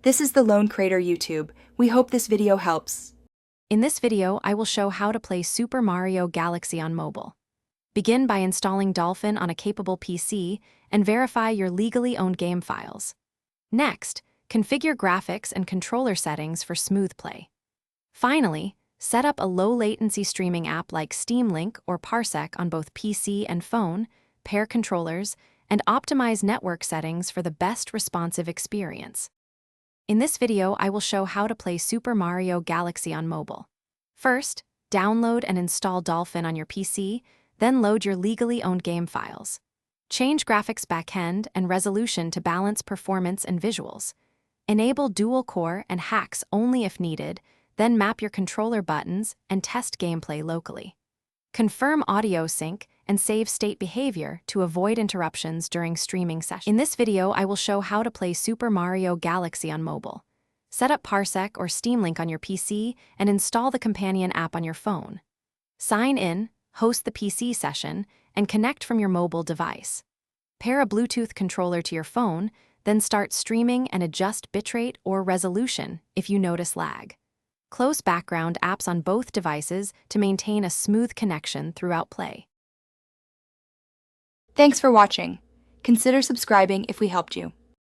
This is the Lone Crater YouTube. We hope this video helps. In this video, I will show how to play Super Mario Galaxy on mobile. Begin by installing Dolphin on a capable PC and verify your legally owned game files. Next, configure graphics and controller settings for smooth play. Finally, set up a low-latency streaming app like Steam Link or Parsec on both PC and phone, pair controllers, and optimize network settings for the best responsive experience. In this video, I will show how to play Super Mario Galaxy on mobile. First, download and install Dolphin on your PC, then load your legally owned game files. Change graphics backend and resolution to balance performance and visuals. Enable dual-core and hacks only if needed, then map your controller buttons and test gameplay locally. Confirm audio sync and save state behavior to avoid interruptions during streaming sessions. In this video, I will show how to play Super Mario Galaxy on mobile. Set up Parsec or Steam Link on your PC and install the companion app on your phone. Sign in, host the PC session, and connect from your mobile device. Pair a Bluetooth controller to your phone, then start streaming and adjust bitrate or resolution if you notice lag. Close background apps on both devices to maintain a smooth connection throughout play. Thanks for watching. Consider subscribing if we helped you.